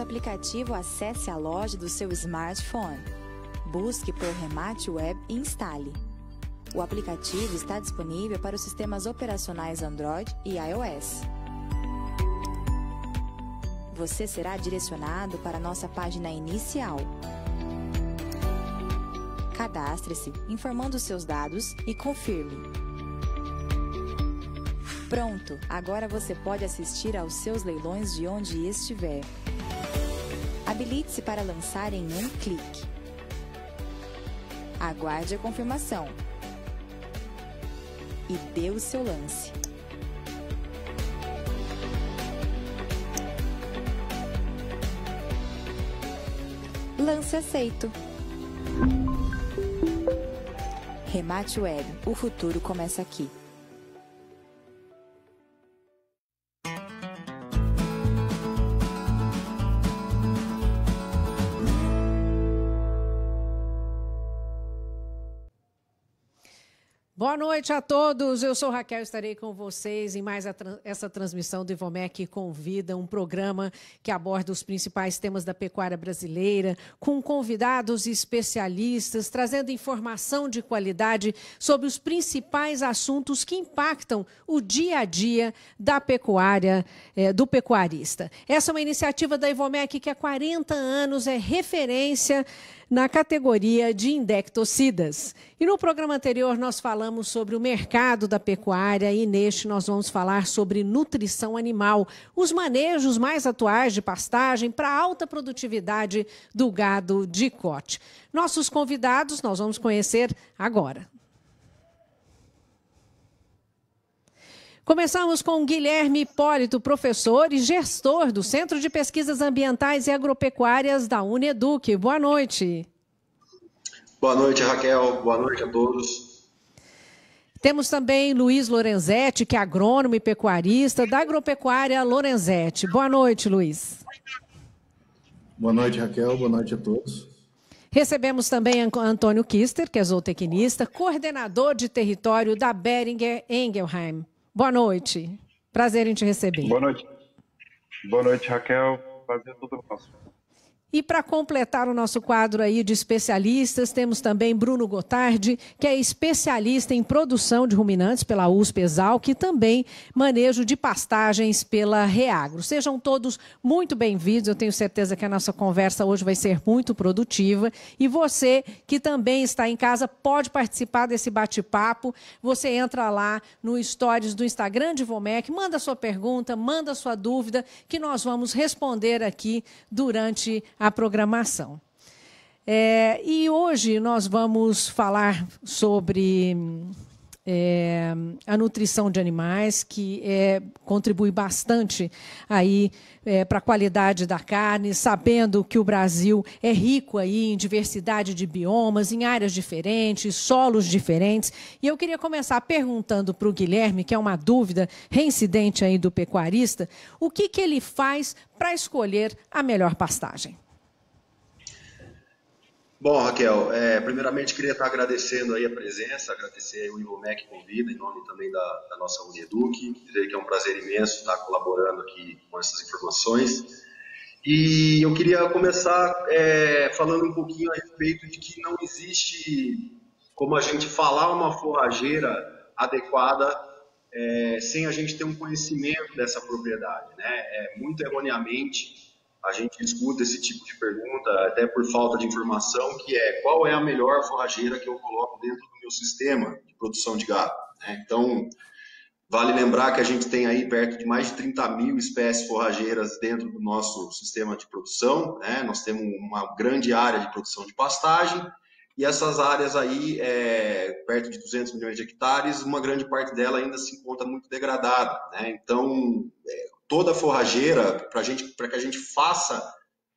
aplicativo, acesse a loja do seu smartphone. Busque por Remate Web e instale. O aplicativo está disponível para os sistemas operacionais Android e iOS. Você será direcionado para a nossa página inicial. Cadastre-se, informando seus dados e confirme. Pronto! Agora você pode assistir aos seus leilões de onde estiver. Habilite-se para lançar em um clique. Aguarde a confirmação. E dê o seu lance. Lance aceito. Remate Web, o futuro começa aqui. Boa noite a todos, eu sou Raquel, estarei com vocês em mais essa transmissão do Ivomec Convida, um programa que aborda os principais temas da pecuária brasileira, com convidados e especialistas, trazendo informação de qualidade sobre os principais assuntos que impactam o dia a dia da pecuária, do pecuarista. Essa é uma iniciativa da Ivomec que há 40 anos é referência na categoria de indectocidas. E no programa anterior nós falamos sobre o mercado da pecuária e neste nós vamos falar sobre nutrição animal, os manejos mais atuais de pastagem para alta produtividade do gado de corte. Nossos convidados nós vamos conhecer agora. Começamos com Guilherme Hipólito, professor e gestor do Centro de Pesquisas Ambientais e Agropecuárias da Uneduc. Boa noite. Boa noite, Raquel. Boa noite a todos. Temos também Luiz Lorenzetti, que é agrônomo e pecuarista da Agropecuária Lorenzetti. Boa noite, Luiz. Boa noite, Raquel. Boa noite a todos. Recebemos também Antônio Kister, que é zootecnista, coordenador de território da Boehringer Ingelheim. Boa noite. Prazer em te receber. Boa noite. Boa noite, Raquel. Prazer todo nosso. E para completar o nosso quadro aí de especialistas, temos também Bruno Gotardi, que é especialista em produção de ruminantes pela USP-Exalc e também manejo de pastagens pela Reagro. Sejam todos muito bem-vindos, eu tenho certeza que a nossa conversa hoje vai ser muito produtiva. E você que também está em casa pode participar desse bate-papo. Você entra lá no Stories do Instagram de Ivomec, manda sua pergunta, manda sua dúvida, que nós vamos responder aqui durante a programação. E hoje nós vamos falar sobre a nutrição de animais, que contribui bastante aí para a qualidade da carne, sabendo que o Brasil é rico aí em diversidade de biomas, em áreas diferentes, solos diferentes. E eu queria começar perguntando para o Guilherme, que é uma dúvida reincidente aí do pecuarista, o que ele faz para escolher a melhor pastagem? Bom, Raquel, primeiramente queria estar agradecendo aí a presença, agradecer o Ivomec Convida, em nome também da nossa Uneduc, dizer que é um prazer imenso estar colaborando aqui com essas informações. E eu queria começar falando um pouquinho a respeito de que não existe como a gente falar uma forrageira adequada sem a gente ter um conhecimento dessa propriedade, né? Muito erroneamente a gente escuta esse tipo de pergunta, até por falta de informação, que qual é a melhor forrageira que eu coloco dentro do meu sistema de produção de gado, né? Então, vale lembrar que a gente tem aí perto de mais de 30 mil espécies forrageiras dentro do nosso sistema de produção, né? Nós temos uma grande área de produção de pastagem, e essas áreas aí, perto de 200 milhões de hectares, uma grande parte dela ainda se encontra muito degradada, né? Então, toda forrageira, para que a gente faça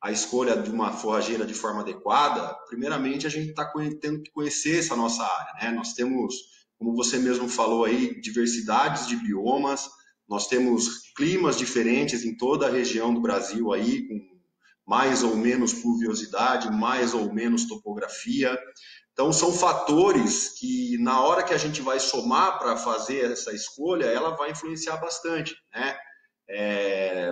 a escolha de uma forrageira de forma adequada, primeiramente a gente está tendo que conhecer essa nossa área, né? Nós temos, como você mesmo falou aí, diversidades de biomas, nós temos climas diferentes em toda a região do Brasil aí, com mais ou menos pluviosidade, mais ou menos topografia. Então, são fatores que, na hora que a gente vai somar para fazer essa escolha, ela vai influenciar bastante, né?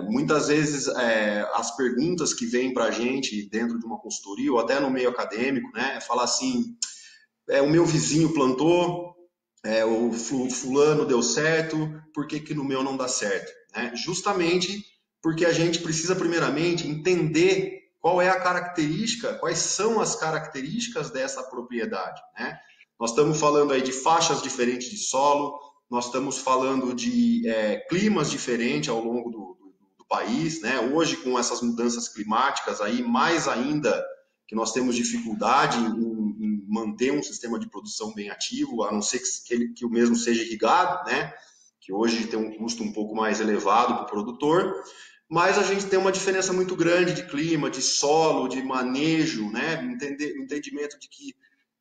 Muitas vezes as perguntas que vêm para a gente dentro de uma consultoria ou até no meio acadêmico, né, é falar assim, o meu vizinho plantou, o fulano deu certo, por que no meu não dá certo? Né? Justamente porque a gente precisa primeiramente entender qual é a característica, quais são as características dessa propriedade, né? Nós estamos falando aí de faixas diferentes de solo, nós estamos falando de climas diferentes ao longo do país, né? Hoje, com essas mudanças climáticas, aí, mais ainda que nós temos dificuldade em manter um sistema de produção bem ativo, a não ser que o mesmo seja irrigado, né? Que hoje tem um custo um pouco mais elevado para o produtor, mas a gente tem uma diferença muito grande de clima, de solo, de manejo, né? Entendimento de que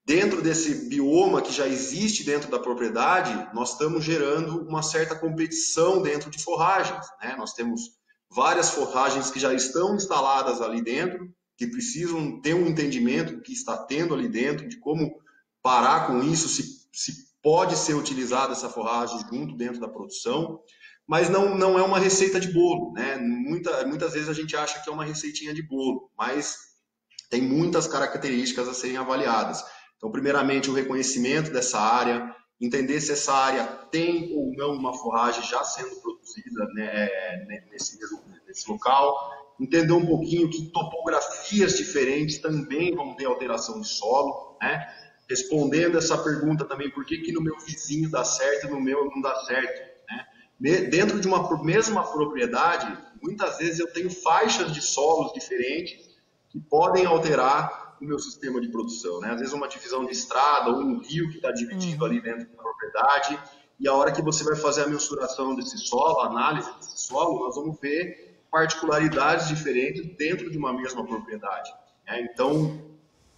dentro desse bioma que já existe dentro da propriedade, nós estamos gerando uma certa competição dentro de forragens, né? Nós temos várias forragens que já estão instaladas ali dentro, que precisam ter um entendimento do que está tendo ali dentro, de como parar com isso, se pode ser utilizada essa forragem junto dentro da produção, mas não é uma receita de bolo, né? Muitas vezes a gente acha que é uma receitinha de bolo, mas tem muitas características a serem avaliadas. Então, primeiramente, o reconhecimento dessa área, entender se essa área tem ou não uma forragem já sendo produzida, né, nesse local, entender um pouquinho que topografias diferentes também vão ter alteração de solo, né? Respondendo essa pergunta também, por que no meu vizinho dá certo e no meu não dá certo, né? Dentro de uma mesma propriedade, muitas vezes eu tenho faixas de solos diferentes que podem alterar o meu sistema de produção, né? Às vezes uma divisão de estrada ou um rio que está dividido ali dentro da propriedade, e a hora que você vai fazer a mensuração desse solo, a análise desse solo, nós vamos ver particularidades diferentes dentro de uma mesma propriedade, né? Então,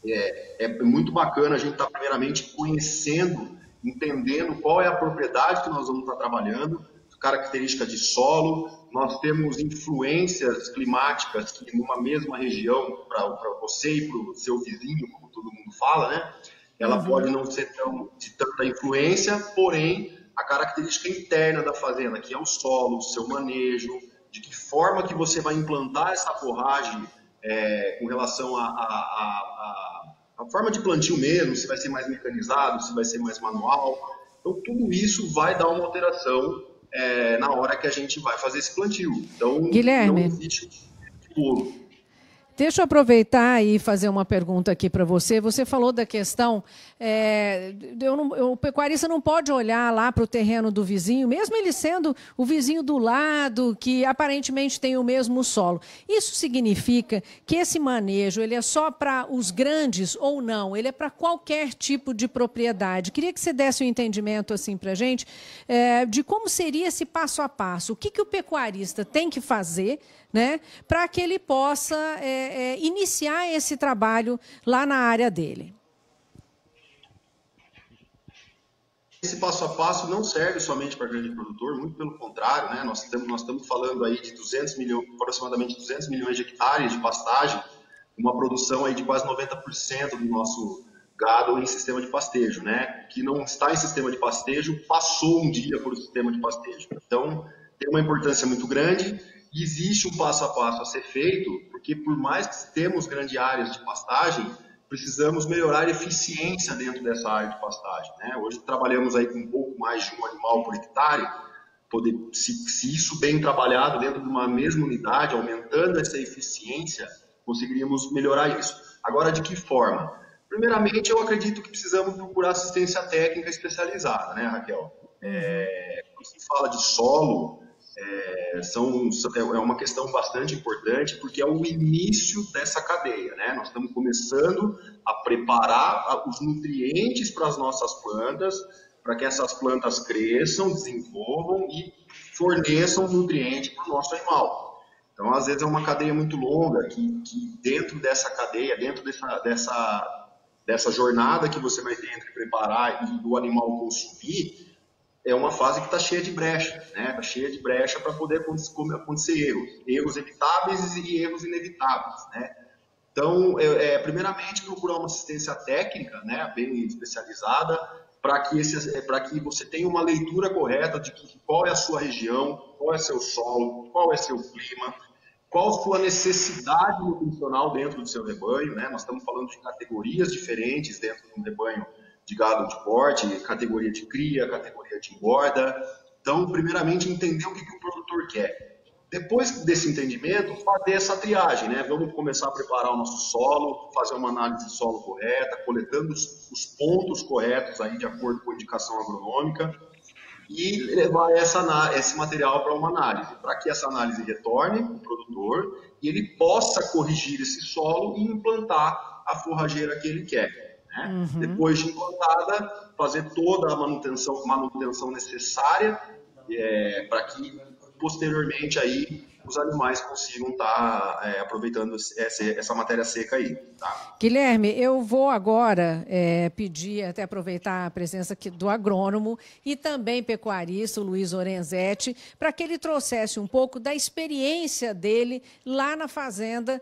é muito bacana a gente estar primeiramente conhecendo, entendendo qual é a propriedade que nós vamos estar trabalhando, característica de solo, nós temos influências climáticas que numa mesma região, para você e para o seu vizinho, como todo mundo fala, né? Ela pode não ser de tanta influência, porém, a característica interna da fazenda, que é o solo, o seu manejo, de que forma que você vai implantar essa forragem com relação à forma de plantio mesmo, se vai ser mais mecanizado, se vai ser mais manual. Então, tudo isso vai dar uma alteração na hora que a gente vai fazer esse plantio. Então, Guilherme, não existe bolo. Deixa eu aproveitar e fazer uma pergunta aqui para você. Você falou da questão, o pecuarista não pode olhar lá para o terreno do vizinho, mesmo ele sendo o vizinho do lado, que aparentemente tem o mesmo solo. Isso significa que esse manejo ele é só para os grandes ou não? Ele é para qualquer tipo de propriedade? Queria que você desse um entendimento assim para a gente de como seria esse passo a passo. O que o pecuarista tem que fazer, né, para que ele possa iniciar esse trabalho lá na área dele? Esse passo a passo não serve somente para grande produtor, muito pelo contrário, né? Nós estamos falando aí de aproximadamente 200 milhões de hectares de pastagem, uma produção aí de quase 90% do nosso gado em sistema de pastejo, né? Que não está em sistema de pastejo, passou um dia por sistema de pastejo. Então, tem uma importância muito grande. Existe um passo a passo a ser feito, porque por mais que temos grandes áreas de pastagem, precisamos melhorar a eficiência dentro dessa área de pastagem, né? Hoje trabalhamos aí com um pouco mais de um animal por hectare, se isso bem trabalhado dentro de uma mesma unidade, aumentando essa eficiência, conseguiríamos melhorar isso. Agora, de que forma? Primeiramente, eu acredito que precisamos procurar assistência técnica especializada, né, Raquel? Quando se fala de solo, é uma questão bastante importante, porque é o início dessa cadeia, né? Nós estamos começando a preparar os nutrientes para as nossas plantas, para que essas plantas cresçam, desenvolvam e forneçam nutriente para o nosso animal. Então, às vezes, é uma cadeia muito longa, que dentro dessa cadeia, dentro dessa jornada que você vai ter entre preparar e do animal consumir, é uma fase que está cheia de brecha, né? Está cheia de brecha para poder acontecer erros evitáveis e erros inevitáveis, né? Então, primeiramente, procurar uma assistência técnica, né, bem especializada, para que você tenha uma leitura correta de qual é a sua região, qual é seu solo, qual é seu clima, qual a sua necessidade nutricional dentro do seu rebanho, né? Nós estamos falando de categorias diferentes dentro de um rebanho de gado de corte, categoria de cria, categoria de engorda. Então, primeiramente, entender o que o produtor quer. Depois desse entendimento, fazer essa triagem, né? Vamos começar a preparar o nosso solo, fazer uma análise de solo correta, coletando os pontos corretos aí de acordo com a indicação agronômica e levar esse material para uma análise, para que essa análise retorne para o produtor e ele possa corrigir esse solo e implantar a forrageira que ele quer. Né? Depois de implantada, fazer toda a manutenção necessária para que posteriormente aí os animais consigam estar aproveitando essa matéria seca aí. Tá? Guilherme, eu vou agora pedir, até aproveitar a presença aqui do agrônomo e também pecuarista, o Luiz Orenzetti, para que ele trouxesse um pouco da experiência dele lá na fazenda,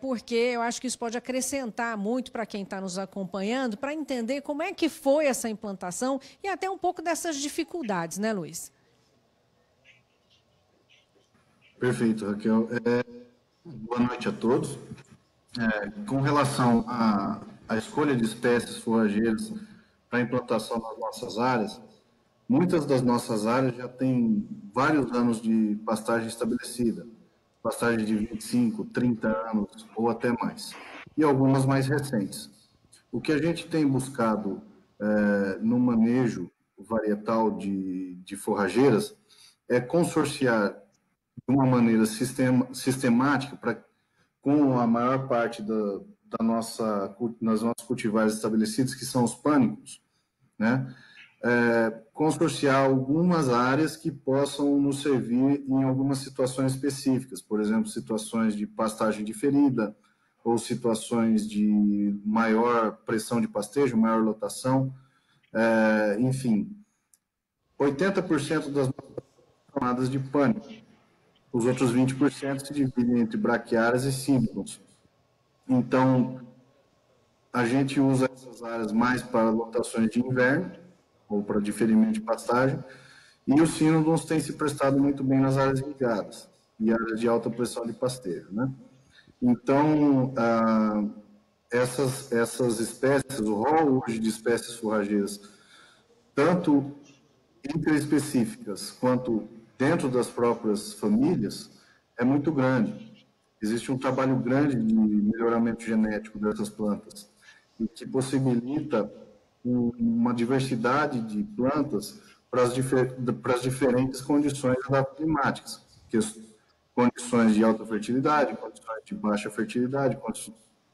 porque eu acho que isso pode acrescentar muito para quem está nos acompanhando, para entender como é que foi essa implantação e até um pouco dessas dificuldades, né, Luiz? Perfeito, Raquel. Boa noite a todos. Com relação à escolha de espécies forrageiras para implantação nas nossas áreas, muitas das nossas áreas já têm vários anos de pastagem estabelecida, pastagem de 25, 30 anos ou até mais, e algumas mais recentes. O que a gente tem buscado no manejo varietal de forrageiras é consorciar de uma maneira sistemática com a maior parte das nossos cultivares estabelecidos, que são os pânicos, né? Consorciar algumas áreas que possam nos servir em algumas situações específicas, por exemplo, situações de pastagem diferida ou situações de maior pressão de pastejo, maior lotação, enfim. 80% das chamadas de pânico. Os outros 20% se dividem entre braquiárias e sínodons. Então, a gente usa essas áreas mais para lotações de inverno, ou para diferimento de pastagem, e os sínodons têm se prestado muito bem nas áreas irrigadas e áreas de alta pressão de pastejo, né? Então, essas espécies, o rol hoje de espécies forrageiras, tanto interespecíficas quanto dentro das próprias famílias, é muito grande. Existe um trabalho grande de melhoramento genético dessas plantas, e que possibilita uma diversidade de plantas para as diferentes condições climáticas, que condições de alta fertilidade, condições de baixa fertilidade,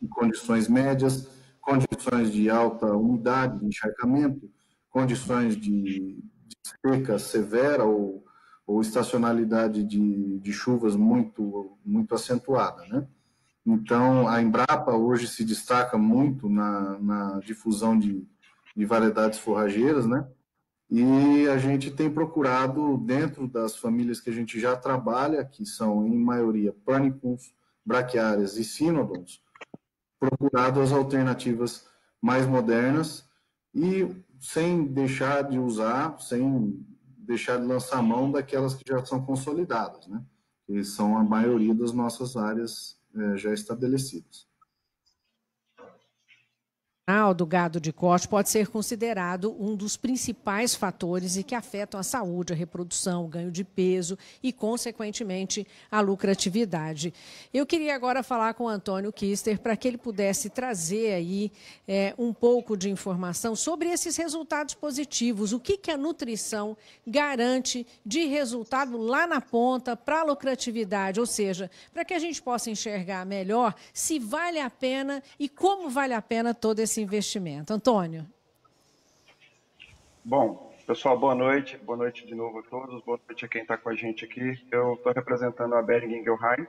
condições médias, condições de alta umidade, de encharcamento, condições de seca severa ou estacionalidade de chuvas muito acentuada, né? Então, a Embrapa hoje se destaca muito na difusão de variedades forrageiras, né? E a gente tem procurado, dentro das famílias que a gente já trabalha, que são, em maioria, pânicos, braquiárias e sínodons, procurado as alternativas mais modernas e sem deixar de usar, sem deixar de lançar a mão daquelas que já são consolidadas, né? Que são a maioria das nossas áreas já estabelecidas. Do gado de corte pode ser considerado um dos principais fatores e que afetam a saúde, a reprodução, o ganho de peso e, consequentemente, a lucratividade. Eu queria agora falar com o Antônio Kister para que ele pudesse trazer aí um pouco de informação sobre esses resultados positivos. O que a nutrição garante de resultado lá na ponta para a lucratividade, ou seja, para que a gente possa enxergar melhor se vale a pena e como vale a pena todo esse investimento. Antônio. Bom, pessoal, boa noite. Boa noite de novo a todos. Boa noite a quem está com a gente aqui. Eu estou representando a Boehringer Ingelheim.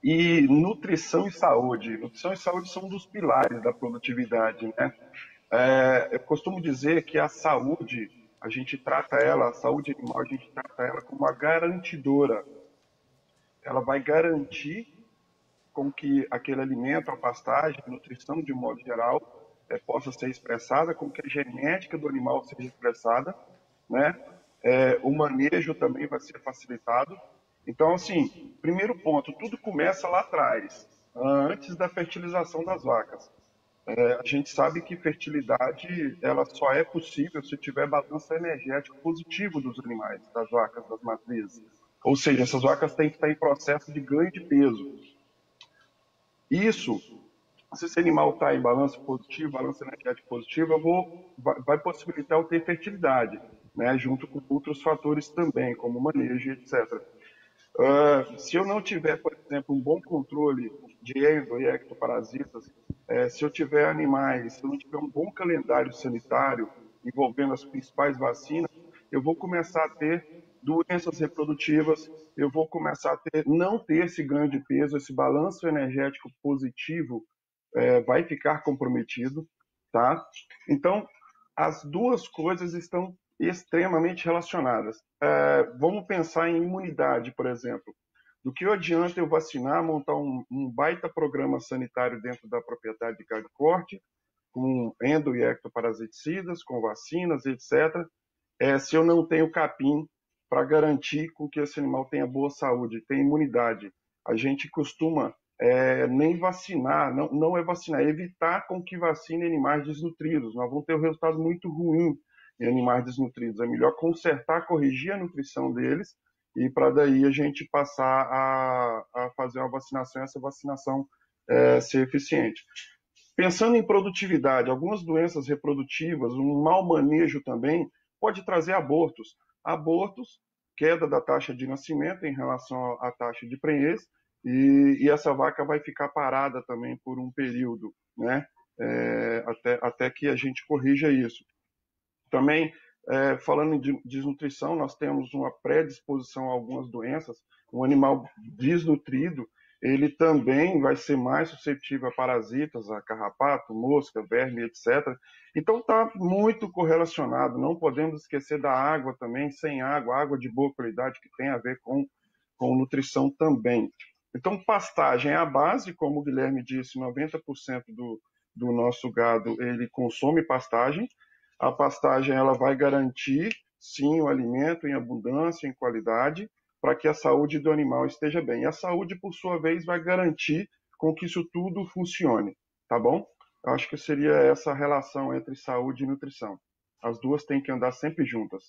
E nutrição e saúde. Nutrição e saúde são um dos pilares da produtividade, né? Eu costumo dizer que a saúde, a gente trata ela, a saúde animal, a gente trata ela como uma garantidora. Ela vai garantir com que aquele alimento, a pastagem, a nutrição de modo geral, possa ser expressada, com que a genética do animal seja expressada, né? O manejo também vai ser facilitado. Então, assim, primeiro ponto, tudo começa lá atrás, antes da fertilização das vacas. A gente sabe que fertilidade ela só é possível se tiver balanço energético positivo dos animais, das vacas, das matrizes. Ou seja, essas vacas têm que estar em processo de ganho de peso. Isso, se esse animal está em balanço positivo, balanço energético positivo, vai possibilitar eu ter fertilidade, né, junto com outros fatores também, como manejo, etc. Se eu não tiver, por exemplo, um bom controle de endo e ectoparasitas, se eu tiver animais, se eu não tiver um bom calendário sanitário envolvendo as principais vacinas, eu vou começar a ter doenças reprodutivas, eu vou começar a não ter esse ganho de peso, esse balanço energético positivo vai ficar comprometido, tá? Então, as duas coisas estão extremamente relacionadas. Vamos pensar em imunidade, por exemplo. Do que adianta eu vacinar, montar um baita programa sanitário dentro da propriedade de gado de corte, com endo e ectoparasiticidas, com vacinas, etc., se eu não tenho capim para garantir com que esse animal tenha boa saúde, tenha imunidade. A gente costuma nem vacinar, não é vacinar, é evitar com que vacine animais desnutridos. Nós vamos ter um resultado muito ruim em animais desnutridos. É melhor consertar, corrigir a nutrição deles e para daí a gente passar a fazer uma vacinação e essa vacinação ser eficiente. Pensando em produtividade, algumas doenças reprodutivas, um mau manejo também pode trazer abortos. Abortos, queda da taxa de nascimento em relação à taxa de prenhez, e essa vaca vai ficar parada também por um período, né? Até que a gente corrija isso. Também, falando em desnutrição, nós temos uma predisposição a algumas doenças. Um animal desnutrido, ele também vai ser mais suscetível a parasitas, a carrapato, mosca, verme, etc. Então está muito correlacionado. Não podemos esquecer da água também, sem água de boa qualidade, que tem a ver com nutrição também. Então, pastagem é a base, como o Guilherme disse, 90% do nosso gado ele consome pastagem. A pastagem ela vai garantir, sim, o alimento em abundância, em qualidade, para que a saúde do animal esteja bem. E a saúde, por sua vez, vai garantir com que isso tudo funcione, tá bom? Eu acho que seria essa relação entre saúde e nutrição. As duas têm que andar sempre juntas.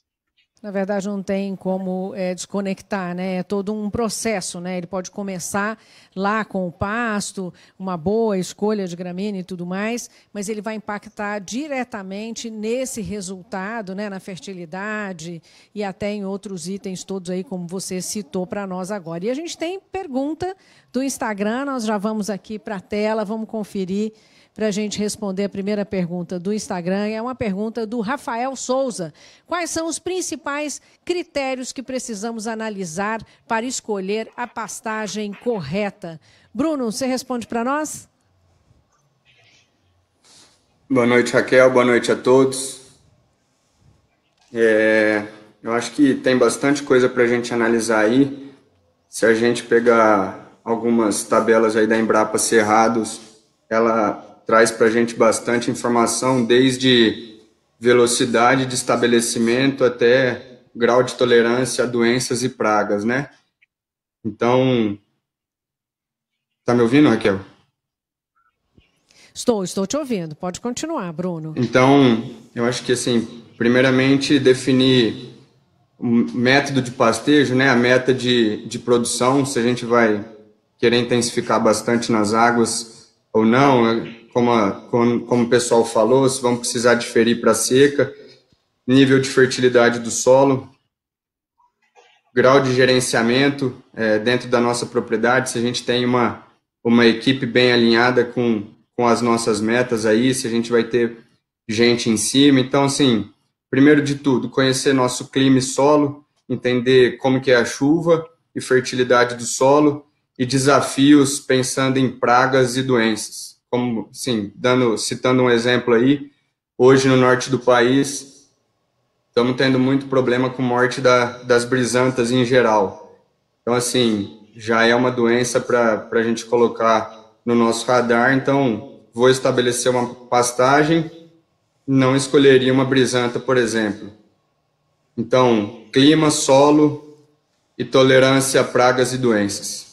Na verdade, não tem como desconectar, né? É todo um processo, né? Ele pode começar lá com o pasto, uma boa escolha de gramínea e tudo mais, mas ele vai impactar diretamente nesse resultado, né? Na fertilidade e até em outros itens todos aí, como você citou para nós agora. E a gente tem pergunta do Instagram, nós já vamos aqui para a tela, vamos conferir para a gente responder a primeira pergunta do Instagram. É uma pergunta do Rafael Souza. Quais são os principais critérios que precisamos analisar para escolher a pastagem correta? Bruno, você responde para nós? Boa noite, Raquel. Boa noite a todos. Eu acho que tem bastante coisa para a gente analisar aí. Se a gente pegar algumas tabelas aí da Embrapa Cerrados, ela traz para a gente bastante informação, desde velocidade de estabelecimento até grau de tolerância a doenças e pragas, né? Então, tá me ouvindo, Raquel? Estou te ouvindo. Pode continuar, Bruno. Então, eu acho que, assim, primeiramente, definir o método de pastejo, né? A meta de produção, se a gente vai querer intensificar bastante nas águas ou não, como o pessoal falou, se vamos precisar diferir para seca, nível de fertilidade do solo, grau de gerenciamento dentro da nossa propriedade, se a gente tem uma equipe bem alinhada com as nossas metas aí, se a gente vai ter gente em cima. Então, assim, primeiro de tudo, conhecer nosso clima e solo, entender como que é a chuva e fertilidade do solo e desafios pensando em pragas e doenças. Como, sim, citando um exemplo aí, hoje no norte do país, estamos tendo muito problema com morte das brisantas em geral. Então, assim, já é uma doença para a gente colocar no nosso radar. Então, vou estabelecer uma pastagem, não escolheria uma brisanta, por exemplo. Então, clima, solo e tolerância a pragas e doenças.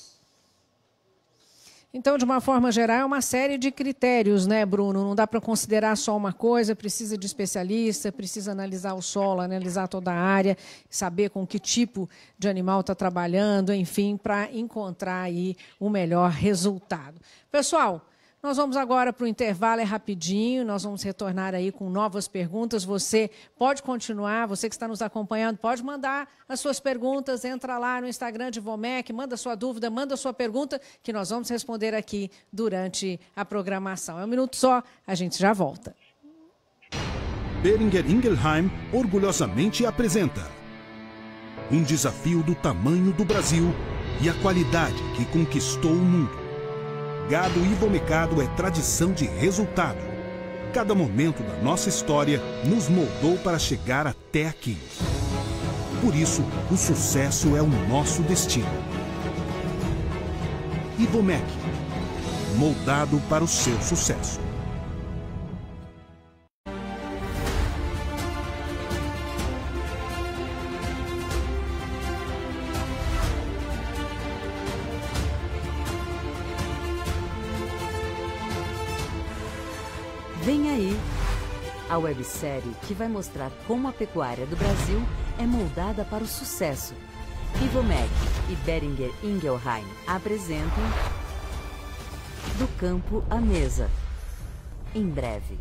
Então, de uma forma geral, é uma série de critérios, né, Bruno? Não dá para considerar só uma coisa, precisa de especialista, precisa analisar o solo, analisar toda a área, saber com que tipo de animal está trabalhando, enfim, para encontrar aí o melhor resultado. Pessoal, nós vamos agora para o intervalo, é rapidinho, nós vamos retornar aí com novas perguntas. Você pode continuar, você que está nos acompanhando, pode mandar as suas perguntas, entra lá no Instagram de Ivomec, manda sua dúvida, manda sua pergunta, que nós vamos responder aqui durante a programação. É um minuto só, a gente já volta. Boehringer Ingelheim orgulhosamente apresenta um desafio do tamanho do Brasil e a qualidade que conquistou o mundo. Gado Ivomecado é tradição de resultado. Cada momento da nossa história nos moldou para chegar até aqui. Por isso, o sucesso é o nosso destino. Ivomec, moldado para o seu sucesso. Vem aí, a websérie que vai mostrar como a pecuária do Brasil é moldada para o sucesso. Ivomec e Boehringer Ingelheim apresentam Do Campo à Mesa. Em breve.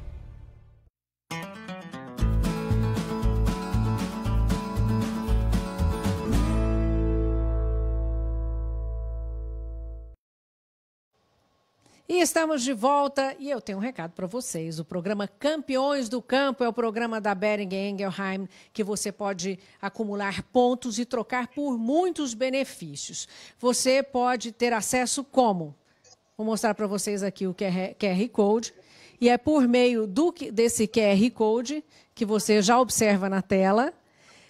E estamos de volta e eu tenho um recado para vocês. O programa Campeões do Campo é o programa da Boehringer Ingelheim que você pode acumular pontos e trocar por muitos benefícios. Você pode ter acesso como? Vou mostrar para vocês aqui o QR Code e é por meio desse QR Code que você já observa na tela.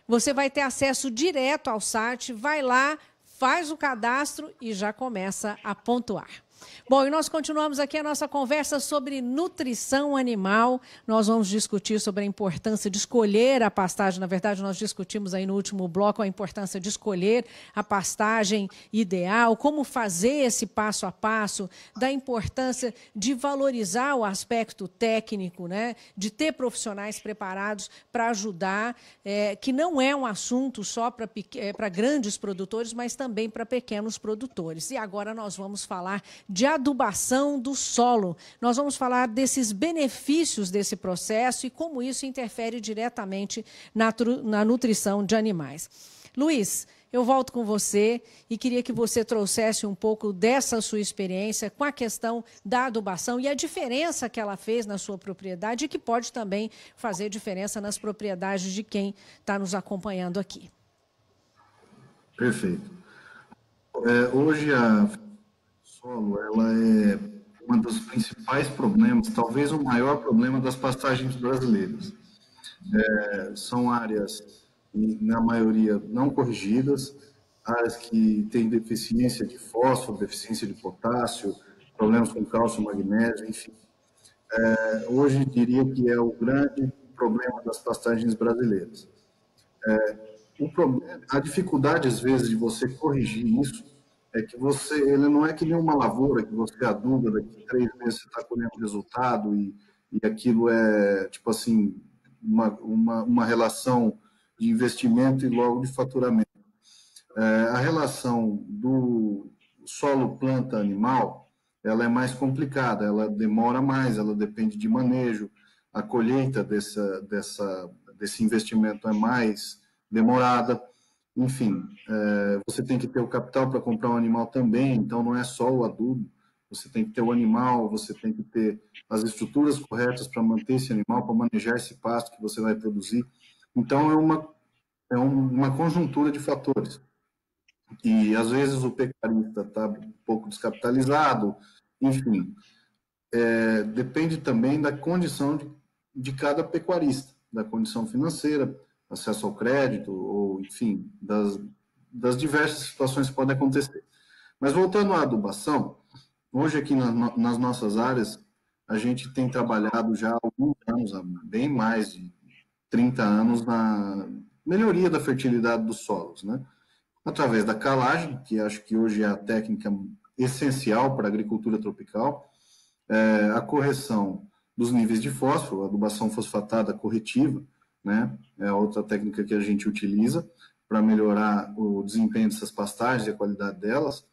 Você vai ter acesso direto ao site, vai lá, faz o cadastro e já começa a pontuar. Bom, e nós continuamos aqui a nossa conversa sobre nutrição animal. Nós vamos discutir sobre a importância de escolher a pastagem. Na verdade, nós discutimos aí no último bloco a importância de escolher a pastagem ideal, como fazer esse passo a passo, da importância de valorizar o aspecto técnico, né? De ter profissionais preparados para ajudar, que não é um assunto só para grandes produtores, mas também para pequenos produtores. E agora nós vamos falar de adubação do solo. Nós vamos falar desses benefícios desse processo e como isso interfere diretamente na nutrição de animais. Luiz, eu volto com você e queria que você trouxesse um pouco dessa sua experiência com a questão da adubação e a diferença que ela fez na sua propriedade e que pode também fazer diferença nas propriedades de quem está nos acompanhando aqui. Perfeito. Hoje a solo, ela é um dos principais problemas, talvez o maior problema das pastagens brasileiras. São áreas, na maioria, não corrigidas, áreas que têm deficiência de fósforo, deficiência de potássio, problemas com cálcio, magnésio, enfim. Hoje, diria que é o grande problema das pastagens brasileiras. A dificuldade, às vezes, de você corrigir isso é que ele não é que nem uma lavoura que você aduba, daqui 3 meses você está colhendo resultado e aquilo é, tipo assim, uma relação de investimento e logo de faturamento. A relação do solo planta-animal, ela é mais complicada, ela demora mais, ela depende de manejo, a colheita desse investimento é mais demorada. Enfim, você tem que ter o capital para comprar um animal também, então não é só o adubo, você tem que ter o animal, você tem que ter as estruturas corretas para manter esse animal, para manejar esse pasto que você vai produzir. Então, é uma conjuntura de fatores. E, às vezes, o pecuarista está um pouco descapitalizado, enfim. Depende também da condição de cada pecuarista, da condição financeira, acesso ao crédito, ou, enfim, das diversas situações que podem acontecer. Mas voltando à adubação, hoje aqui nas nossas áreas, a gente tem trabalhado já há alguns anos, há bem mais de 30 anos, na melhoria da fertilidade dos solos, né? Através da calagem, que acho que hoje é a técnica essencial para a agricultura tropical, a correção dos níveis de fósforo, a adubação fosfatada corretiva, né? É outra técnica que a gente utiliza para melhorar o desempenho dessas pastagens e a qualidade delas.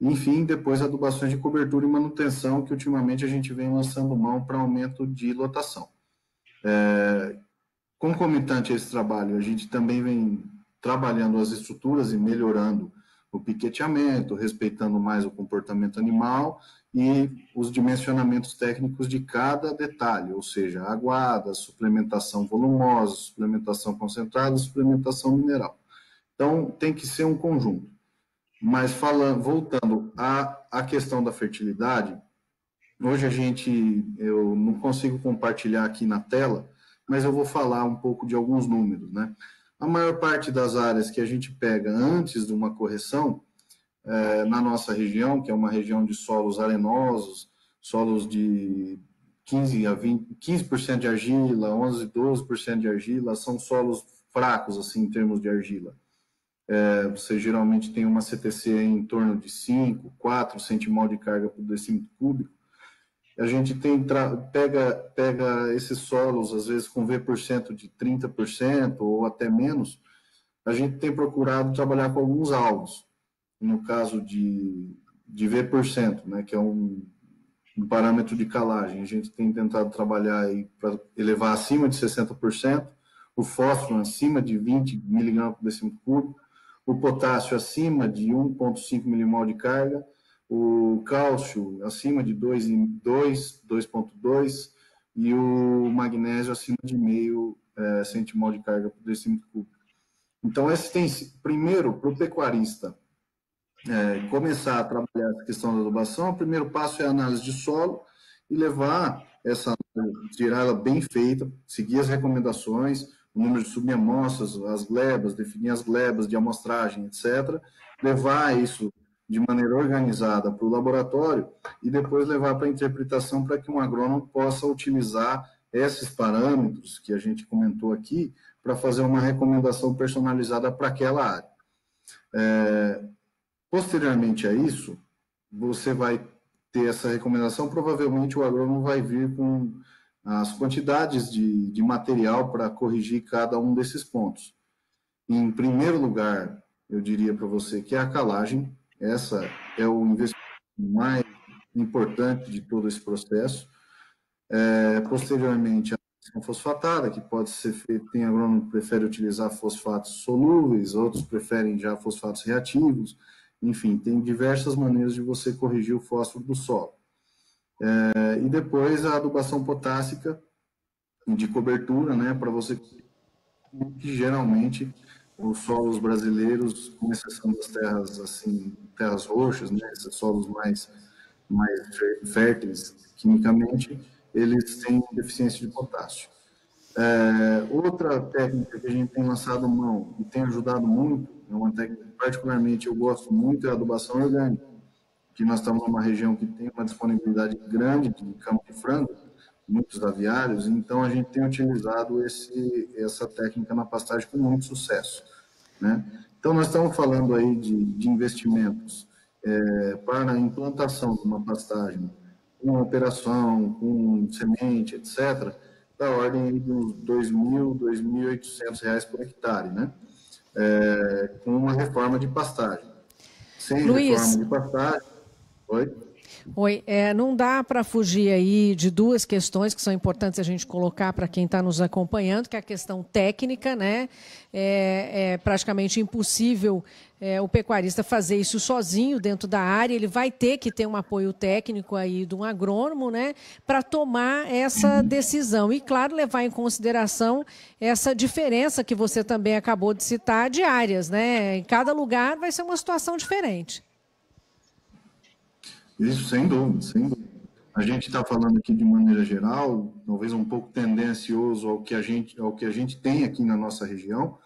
Enfim, depois adubações de cobertura e manutenção, que ultimamente a gente vem lançando mão para aumento de lotação. Concomitante a esse trabalho, a gente também vem trabalhando as estruturas e melhorando o piqueteamento, respeitando mais o comportamento animal e os dimensionamentos técnicos de cada detalhe, ou seja, aguada, suplementação volumosa, suplementação concentrada, suplementação mineral. Então, tem que ser um conjunto. Mas voltando à questão da fertilidade, hoje eu não consigo compartilhar aqui na tela, mas eu vou falar um pouco de alguns números, né? A maior parte das áreas que a gente pega antes de uma correção, na nossa região, que é uma região de solos arenosos, solos de 15% de argila, 11%, 12% de argila, são solos fracos, assim, em termos de argila. Você geralmente tem uma CTC em torno de 5, 4 centimol de carga por decímetro cúbico. A gente pega esses solos, às vezes com V% de 30% ou até menos, a gente tem procurado trabalhar com alguns alvos. No caso de V%, né, que é um parâmetro de calagem, a gente tem tentado trabalhar para elevar acima de 60%, o fósforo acima de 20 mg por decímetro cúbico, o potássio acima de 1,5 milimol de carga, o cálcio acima de 2,2 e o magnésio acima de 0,5 centimol de carga por decímetro cúbico. Então, primeiro, para o pecuarista começar a trabalhar a questão da adubação, o primeiro passo é a análise de solo e tirar ela bem feita, seguir as recomendações, o número de subamostras, as glebas, definir as glebas de amostragem, etc., levar isso de maneira organizada para o laboratório e depois levar para a interpretação para que um agrônomo possa utilizar esses parâmetros que a gente comentou aqui para fazer uma recomendação personalizada para aquela área. Posteriormente a isso, você vai ter essa recomendação, provavelmente o agrônomo vai vir com as quantidades de material para corrigir cada um desses pontos. Em primeiro lugar, eu diria para você que é a calagem. Essa é o investimento mais importante de todo esse processo. Posteriormente, a fosfatada, que pode ser feita, tem agrônomo que prefere utilizar fosfatos solúveis, outros preferem já fosfatos reativos. Enfim, tem diversas maneiras de você corrigir o fósforo do solo. E depois a adubação potássica de cobertura, né, para você, que geralmente os solos brasileiros, com exceção das terras, assim, terras roxas, né, esses solos mais férteis quimicamente, eles têm deficiência de potássio. Outra técnica que a gente tem lançado mão e tem ajudado muito, é uma técnica que particularmente eu gosto muito, é a adubação orgânica, que nós estamos numa região que tem uma disponibilidade grande de campo de frango, muitos aviários, então a gente tem utilizado essa técnica na pastagem com muito sucesso, né? Então nós estamos falando aí de investimentos para a implantação de uma pastagem, com operação, com semente, etc., da ordem de uns R$ 2.000, R$ 2.800 por hectare, né? Com uma reforma de pastagem. Sem Luiz, reforma de pastagem... Oi, não dá para fugir aí de duas questões que são importantes a gente colocar para quem está nos acompanhando, que é a questão técnica, né? É praticamente impossível o pecuarista fazer isso sozinho dentro da área, ele vai ter que ter um apoio técnico aí de um agrônomo, né, para tomar essa decisão. E, claro, levar em consideração essa diferença que você também acabou de citar de áreas, né? Em cada lugar vai ser uma situação diferente. Isso, sem dúvida, sem dúvida. A gente está falando aqui de maneira geral, talvez um pouco tendencioso ao que a gente tem aqui na nossa região,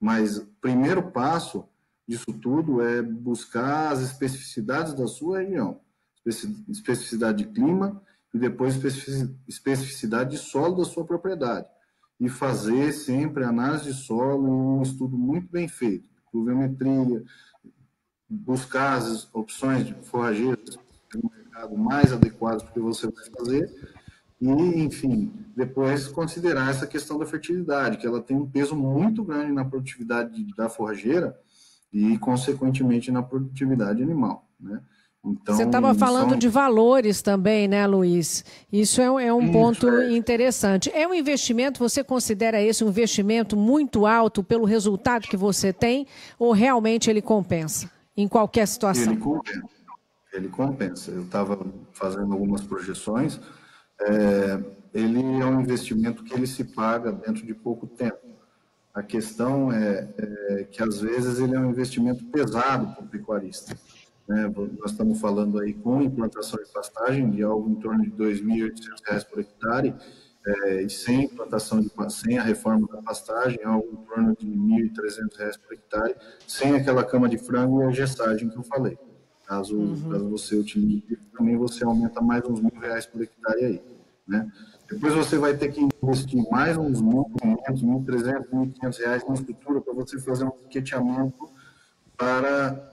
mas o primeiro passo disso tudo é buscar as especificidades da sua região, especificidade de clima e depois especificidade de solo da sua propriedade. E fazer sempre análise de solo e um estudo muito bem feito, pluviometria, buscar as opções de forrageiras no mercado mais adequadas para o que você vai fazer e, enfim, depois considerar essa questão da fertilidade, que ela tem um peso muito grande na produtividade da forrageira e, consequentemente, na produtividade animal, né? Então, você estava falando de valores também, né, Luiz? Isso é um ponto interessante. É um investimento, você considera esse um investimento muito alto pelo resultado que você tem ou realmente ele compensa em qualquer situação? Ele compensa. Eu estava fazendo algumas projeções. Ele é um investimento que ele se paga dentro de pouco tempo. A questão é que, às vezes, ele é um investimento pesado para o pecuarista. Nós estamos falando aí com implantação e pastagem de algo em torno de R$ 2.800 por hectare, e sem implantação sem a reforma da pastagem, algo em torno de R$ 1.300 por hectare, sem aquela cama de frango e a gestagem que eu falei. Caso você utilize, também você aumenta mais uns R$ 1.000 por hectare aí, né? Depois você vai ter que investir mais uns R$ 1.500, R$ 1.300, R$ 1.500 na estrutura para você fazer um piqueteamento para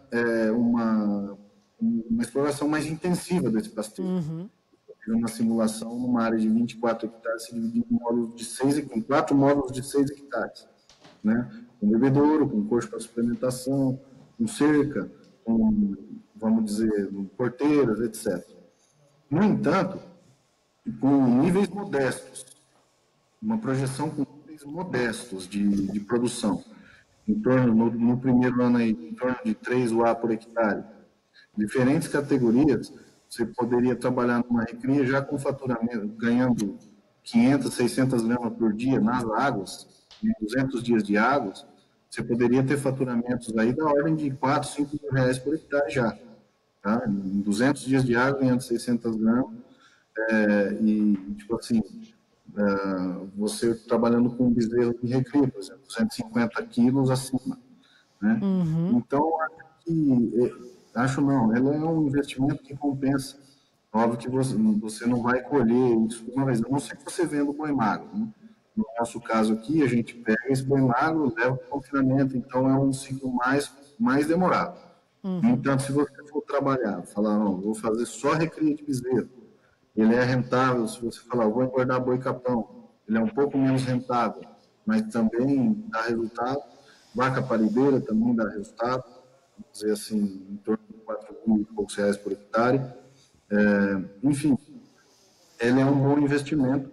uma exploração mais intensiva desse pasteiro. Uma simulação numa área de 24 hectares se dividir em 4 módulos de 6 hectares, né? Com bebedouro, com coxo para suplementação, com cerca, com, vamos dizer, porteiras, etc. No entanto, com níveis modestos, uma projeção com níveis modestos de produção, em torno, no primeiro ano aí, em torno de 3 UA por hectare, diferentes categorias, você poderia trabalhar numa recria já com faturamento, ganhando 500, 600 gramas por dia nas águas, em 200 dias de águas, você poderia ter faturamentos aí da ordem de 4, 5 mil reais por hectare já. Tá? Em 200 dias de água, ganhando 600 gramas, e, tipo assim, você trabalhando com um bezerro de recria, por exemplo, 150 quilos acima, né? Então, ela é um investimento que compensa. Óbvio que você não vai colher isso de uma vez, a não ser que você venda o boi magro, né? No nosso caso aqui, a gente pega esse boi magro, leva para o confinamento, então é um ciclo mais demorado. Então, se você for trabalhar, falar, não, vou fazer só recria de bezerro, ele é rentável. Se você falar, vou engordar boi capão, ele é um pouco menos rentável, mas também dá resultado. Vaca parideira também dá resultado, vamos dizer assim, em torno de 4 mil e poucos reais por hectare. Enfim, ele é um bom investimento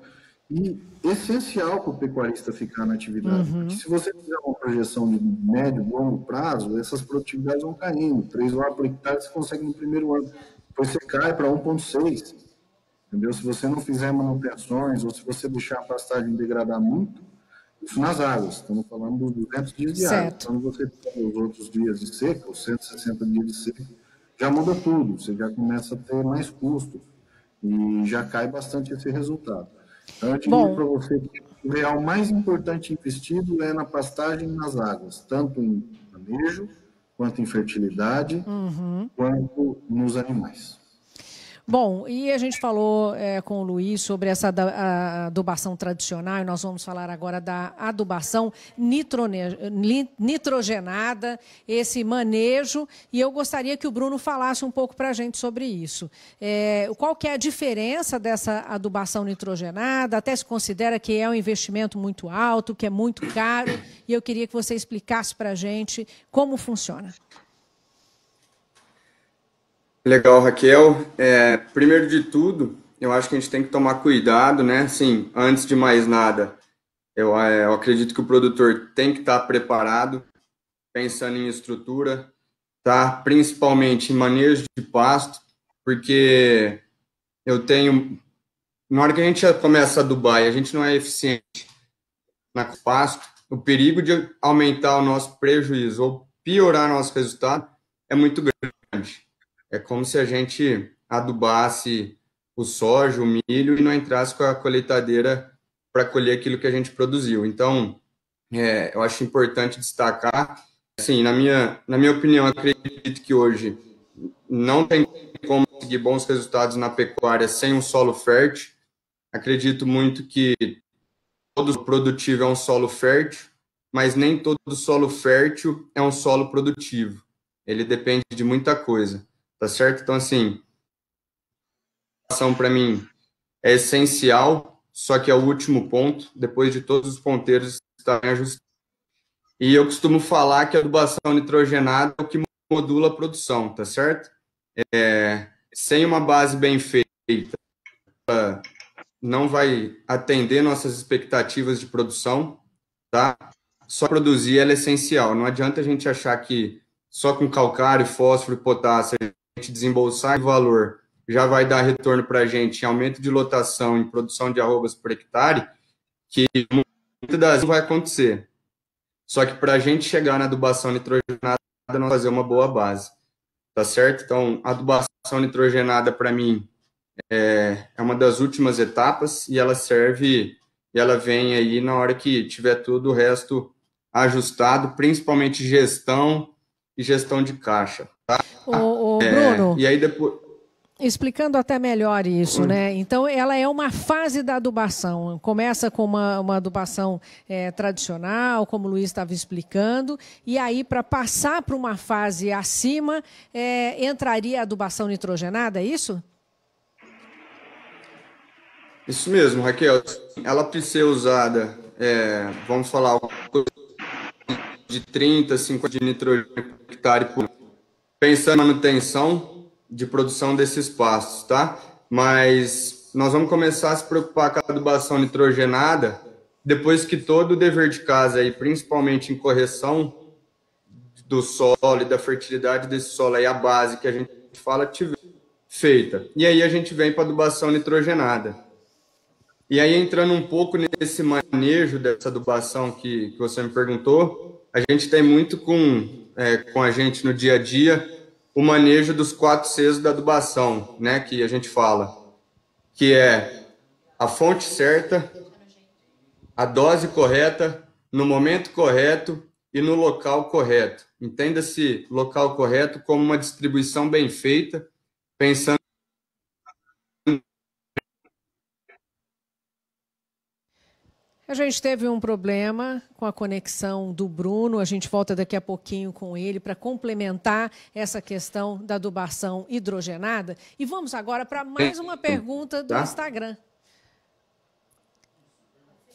e essencial para o pecuarista ficar na atividade. Porque se você fizer uma projeção de médio e longo prazo, essas produtividades vão caindo. 3 UA por hectare você consegue no primeiro ano, depois você cai para 1,6. Entendeu? Se você não fizer manutenções ou se você deixar a pastagem degradar muito, isso nas águas, estamos falando dos 200 dias de água. Quando você tem os outros dias de seca, os 160 dias de seca, já muda tudo, você já começa a ter mais custo e já cai bastante esse resultado. Então, eu diria para você que o real mais importante investido é na pastagem e nas águas, tanto em manejo, quanto em fertilidade, quanto nos animais. Bom, e a gente falou com o Luiz sobre essa adubação tradicional, e nós vamos falar agora da adubação nitrogenada, esse manejo, e eu gostaria que o Bruno falasse um pouco para a gente sobre isso. Qual que é a diferença dessa adubação nitrogenada? Até se considera que é um investimento muito alto, que é muito caro, e eu queria que você explicasse para a gente como funciona. Legal, Raquel. Primeiro de tudo, eu acho que a gente tem que tomar cuidado, né? Assim, antes de mais nada, eu acredito que o produtor tem que estar preparado, pensando em estrutura, tá? Principalmente em manejo de pasto, porque na hora que a gente começa a adubar e a gente não é eficiente na pasto, o perigo de aumentar o nosso prejuízo ou piorar nosso resultado é muito grande. É como se a gente adubasse o soja, o milho e não entrasse com a colheitadeira para colher aquilo que a gente produziu. Então, eu acho importante destacar, assim, na minha opinião, acredito que hoje não tem como conseguir bons resultados na pecuária sem um solo fértil. Acredito muito que todo produtivo é um solo fértil, mas nem todo solo fértil é um solo produtivo. Ele depende de muita coisa, tá certo? Então, assim, a ação para mim é essencial, só que é o último ponto, depois de todos os ponteiros estarem ajustados. E eu costumo falar que a adubação nitrogenada é o que modula a produção, tá certo? Sem uma base bem feita, não vai atender nossas expectativas de produção, tá? Só produzir ela é essencial. Não adianta a gente achar que só com calcário, fósforo e potássio a gente desembolsar valor já vai dar retorno para a gente em aumento de lotação, em produção de arrobas por hectare, que muitas das vezes não vai acontecer. Só que para a gente chegar na adubação nitrogenada, nós fazer uma boa base, tá certo? Então, a adubação nitrogenada, para mim, é uma das últimas etapas e ela serve, e ela vem aí na hora que tiver tudo o resto ajustado, principalmente gestão e gestão de caixa, tá? Bruno, e aí depois... Explicando até melhor isso, né? Então, ela é uma fase da adubação. Começa com uma adubação tradicional, como o Luiz estava explicando, e aí, para passar para uma fase acima, entraria a adubação nitrogenada, é isso? Isso mesmo, Raquel. Ela precisa ser usada, vamos falar, de 30, 50 de nitrogênio por hectare por ano, pensando em manutenção de produção desses pastos, tá? Mas nós vamos começar a se preocupar com a adubação nitrogenada depois que todo o dever de casa, aí, principalmente em correção do solo e da fertilidade desse solo, aí, a base que a gente fala, tiver feita. E aí a gente vem para a adubação nitrogenada. E aí, entrando um pouco nesse manejo dessa adubação que você me perguntou, a gente tem muito com a gente no dia a dia o manejo dos 4 Cs da adubação, né, que a gente fala, que é a fonte certa, a dose correta, no momento correto e no local correto. Entenda-se local correto como uma distribuição bem feita, pensando... A gente teve um problema com a conexão do Bruno, a gente volta daqui a pouquinho com ele para complementar essa questão da adubação hidrogenada. E vamos agora para mais uma pergunta do Instagram.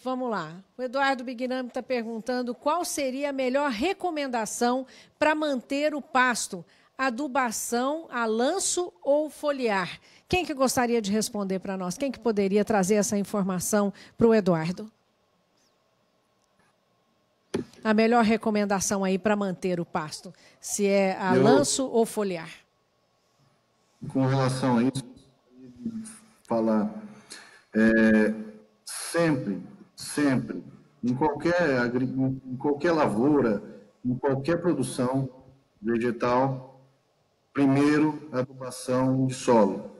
Vamos lá. O Eduardo Bignami está perguntando qual seria a melhor recomendação para manter o pasto, adubação a lanço ou foliar? Quem que gostaria de responder para nós? Quem que poderia trazer essa informação para o Eduardo? A melhor recomendação aí para manter o pasto, se é a lanço ou foliar? Com relação a isso, falar sempre, em qualquer lavoura, em qualquer produção vegetal, primeiro adubação de solo,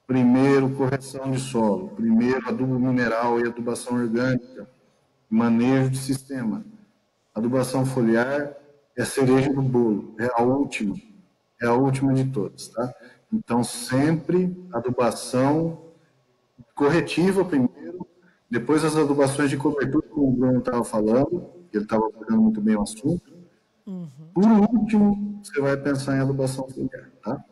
primeiro correção de solo, primeiro adubo mineral e adubação orgânica, manejo de sistema. Adubação foliar é a cereja do bolo, é a última de todas, tá? Então, sempre adubação corretiva primeiro, depois as adubações de cobertura, como o Bruno estava falando, ele estava abordando muito bem o assunto. Por último, você vai pensar em adubação foliar, tá?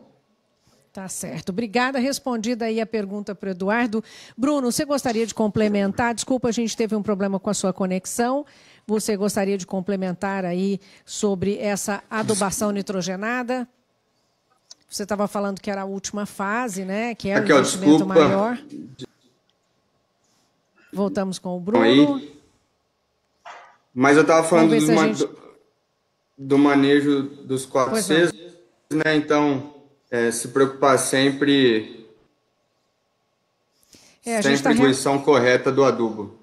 Tá certo. Obrigada. Respondida aí a pergunta para o Eduardo. Bruno, você gostaria de complementar? Desculpa, a gente teve um problema com a sua conexão. Você gostaria de complementar aí sobre essa adubação nitrogenada? Você estava falando que era a última fase, né? Que é o investimento maior. Voltamos com o Bruno. Aí. Mas eu estava falando do manejo dos 4 Cs, né? Então... se preocupar sempre distribuição correta do adubo.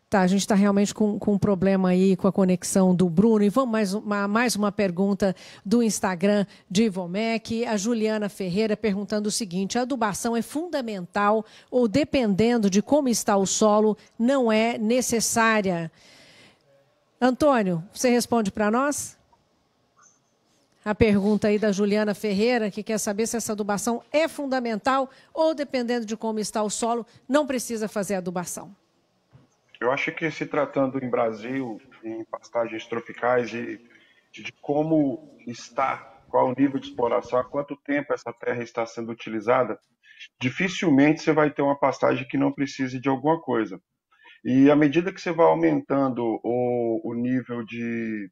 Tá, a gente está realmente com um problema aí com a conexão do Bruno. E vamos mais uma pergunta do Instagram de Ivomec. A Juliana Ferreira perguntando o seguinte: a adubação é fundamental ou, dependendo de como está o solo, não é necessária? Antônio, você responde para nós? a pergunta aí da Juliana Ferreira, que quer saber se essa adubação é fundamental ou, dependendo de como está o solo, não precisa fazer adubação. Eu acho que, se tratando em Brasil, em pastagens tropicais, e de como está, qual o nível de exploração, há quanto tempo essa terra está sendo utilizada, dificilmente você vai ter uma pastagem que não precise de alguma coisa. E à medida que você vai aumentando o nível de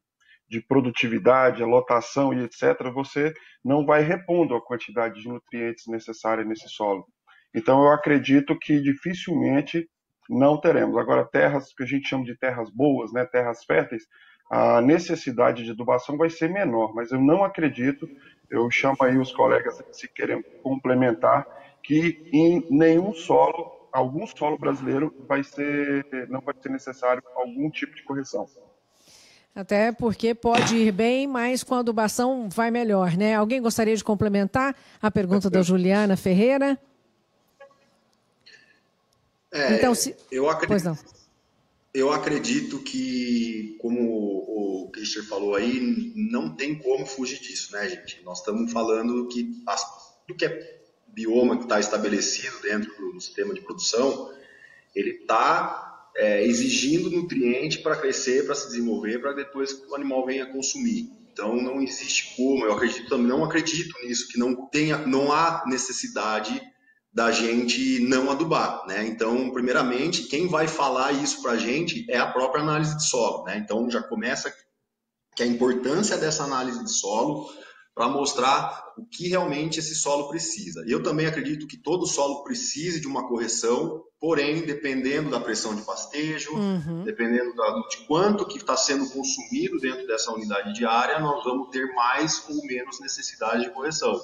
produtividade, a lotação e etc., você não vai repondo a quantidade de nutrientes necessária nesse solo. Então, eu acredito que dificilmente não teremos. Agora, terras que a gente chama de terras boas, né, terras férteis, a necessidade de adubação vai ser menor, mas eu não acredito, eu chamo aí os colegas, se querem complementar, que em nenhum solo, algum solo brasileiro não vai ser necessário algum tipo de correção. Até porque pode ir bem, mas com a adubação vai melhor, né? Alguém gostaria de complementar a pergunta da Juliana Ferreira? Então, eu acredito que, como o Christian falou aí, não tem como fugir disso, né, gente? Nós estamos falando do que é bioma que está estabelecido dentro do sistema de produção, ele está exigindo nutriente para crescer, para se desenvolver, para depois que o animal venha consumir. Então, não existe como, não acredito nisso, que não há necessidade da gente não adubar, né? Então, primeiramente, quem vai falar isso para a gente é a própria análise de solo, né? Então, já começa que a importância dessa análise de solo para mostrar o que realmente esse solo precisa. Eu também acredito que todo solo precise de uma correção, porém, dependendo da pressão de pastejo, dependendo de quanto que está sendo consumido dentro dessa unidade diária, nós vamos ter mais ou menos necessidade de correção.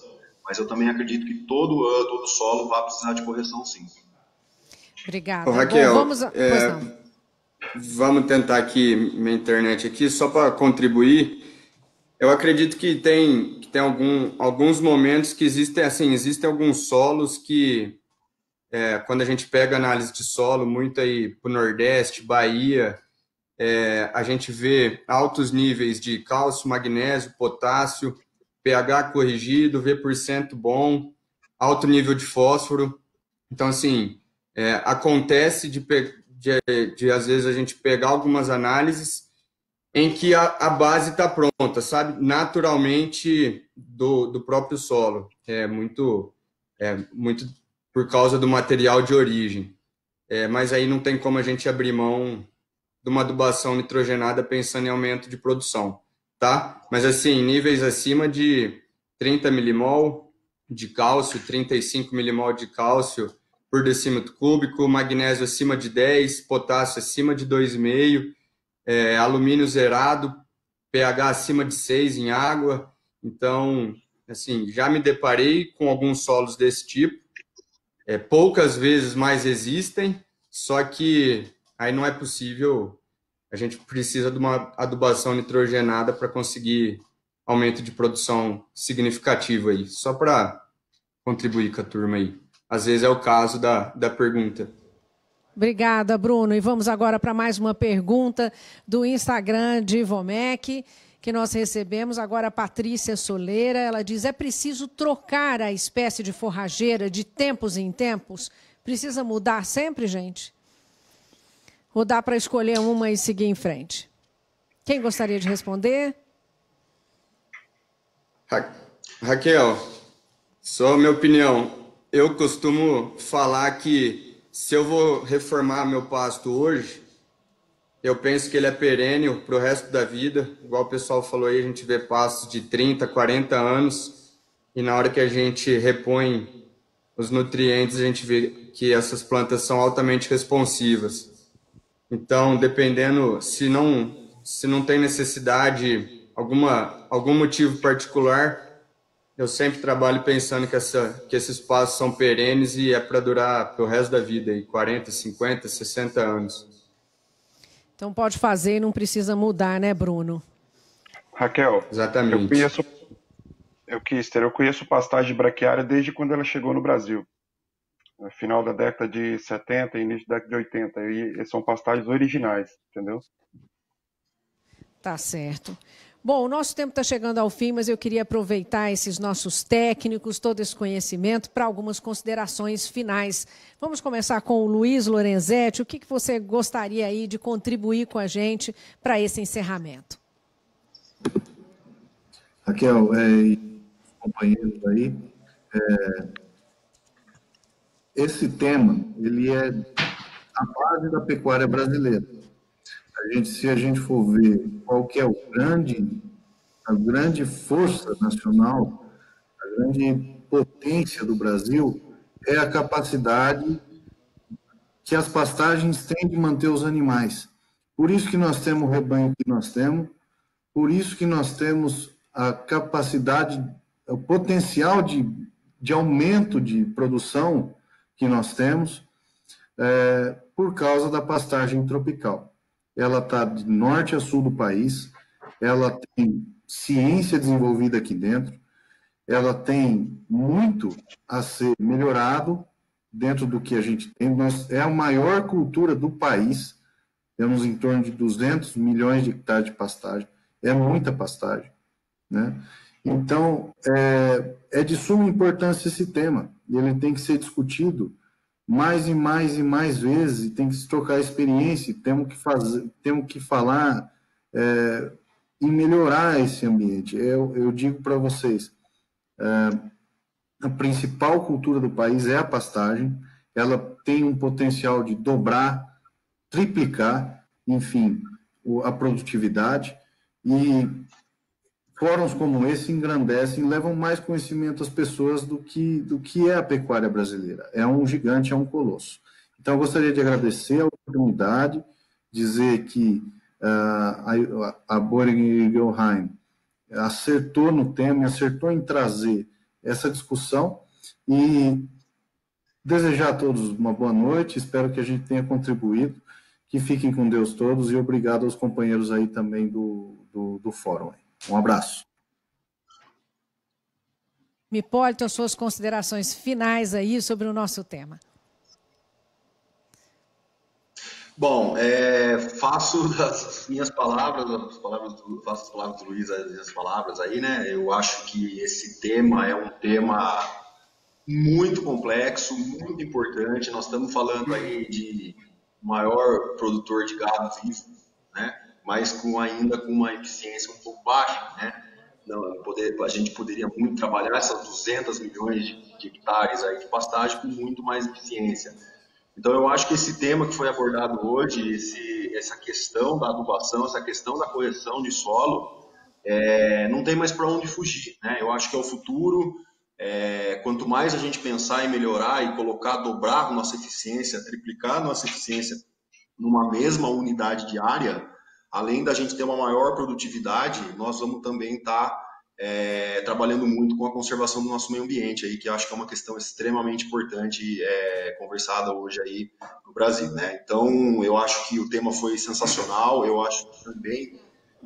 Mas eu também acredito que todo solo vai precisar de correção, sim. Obrigada. Raquel, Bom, vamos tentar aqui, minha internet aqui, só para contribuir. Eu acredito que tem alguns momentos que existem alguns solos que, quando a gente pega análise de solo, muito aí para o Nordeste, Bahia, a gente vê altos níveis de cálcio, magnésio, potássio, pH corrigido, V% bom, alto nível de fósforo. Então, assim, acontece de às vezes a gente pegar algumas análises em que a base está pronta, sabe? Naturalmente do próprio solo. Muito por causa do material de origem. Mas aí não tem como a gente abrir mão de uma adubação nitrogenada pensando em aumento de produção, tá? Mas assim, níveis acima de 30 milimol de cálcio, 35 milimol de cálcio por decímetro cúbico, magnésio acima de 10, potássio acima de 2,5, alumínio zerado, pH acima de 6 em água. Então, assim, já me deparei com alguns solos desse tipo. Poucas vezes mais existem, só que aí não é possível, a gente precisa de uma adubação nitrogenada para conseguir aumento de produção significativo aí, só para contribuir com a turma aí. Às vezes é o caso da pergunta. Obrigada, Bruno. E vamos agora para mais uma pergunta do Instagram de Ivomec, que nós recebemos. Agora a Patrícia Soleira, ela diz: é preciso trocar a espécie de forrageira de tempos em tempos? Precisa mudar sempre, gente? Ou dá para escolher uma e seguir em frente? Quem gostaria de responder? Raquel, só minha opinião. Eu costumo falar que se eu vou reformar meu pasto hoje, eu penso que ele é perene para o resto da vida. Igual o pessoal falou aí, a gente vê pastos de 30, 40 anos, e na hora que a gente repõe os nutrientes, a gente vê que essas plantas são altamente responsivas. Então, dependendo, se não tem necessidade, algum motivo particular, eu sempre trabalho pensando que esses pastos são perenes e é para durar pelo resto da vida, aí, 40, 50, 60 anos. Então pode fazer e não precisa mudar, né, Bruno? Raquel, exatamente. Eu conheço pastagem braquiária desde quando ela chegou no Brasil. No final da década de 70 e início da década de 80. E são pastagens originais, entendeu? Tá certo. Bom, o nosso tempo está chegando ao fim, mas eu queria aproveitar esses nossos técnicos, todo esse conhecimento, para algumas considerações finais. Vamos começar com o Luiz Lorenzetti. O que você gostaria aí de contribuir com a gente para esse encerramento? Raquel, companheiros aí, esse tema, ele é a base da pecuária brasileira. Se a gente for ver qual que é a grande força nacional, a grande potência do Brasil, é a capacidade que as pastagens têm de manter os animais. Por isso que nós temos o rebanho que nós temos, por isso que nós temos a capacidade, o potencial de aumento de produção que nós temos, por causa da pastagem tropical. Ela está de norte a sul do país, ela tem ciência desenvolvida aqui dentro, ela tem muito a ser melhorado dentro do que a gente tem. É a maior cultura do país, temos em torno de 200 milhões de hectares de pastagem, é muita pastagem, né? Então, é de suma importância esse tema, e ele tem que ser discutido mais e mais e mais vezes, e tem que se trocar experiência, temos que falar e melhorar esse ambiente. Eu digo para vocês, a principal cultura do país é a pastagem, ela tem um potencial de dobrar, triplicar, enfim, a produtividade, e fóruns como esse engrandecem, levam mais conhecimento às pessoas do que é a pecuária brasileira. É um gigante, é um colosso. Então, eu gostaria de agradecer a oportunidade, dizer que a Boehringer Ingelheim acertou no tema, acertou em trazer essa discussão, e desejar a todos uma boa noite, espero que a gente tenha contribuído, que fiquem com Deus todos, e obrigado aos companheiros aí também do fórum. Um abraço. Mipólito, as suas considerações finais aí sobre o nosso tema. Bom, faço das minhas palavras, faço as palavras do Luiz, as minhas palavras aí, né? Eu acho que esse tema é um tema muito complexo, muito importante. Nós estamos falando aí de maior produtor de gado vivo, né? Mas ainda com uma eficiência um pouco baixa, né? A gente poderia muito trabalhar essas 200 milhões de hectares aí de pastagem com muito mais eficiência. Então, eu acho que esse tema que foi abordado hoje, essa questão da adubação, essa questão da correção de solo, não tem mais para onde fugir, né? Eu acho que é o futuro. Quanto mais a gente pensar em melhorar e dobrar nossa eficiência, triplicar nossa eficiência numa mesma unidade de área, além da gente ter uma maior produtividade, nós vamos também estar trabalhando muito com a conservação do nosso meio ambiente, aí, que eu acho que é uma questão extremamente importante conversada hoje aí no Brasil, né? Então, eu acho que o tema foi sensacional, eu acho que também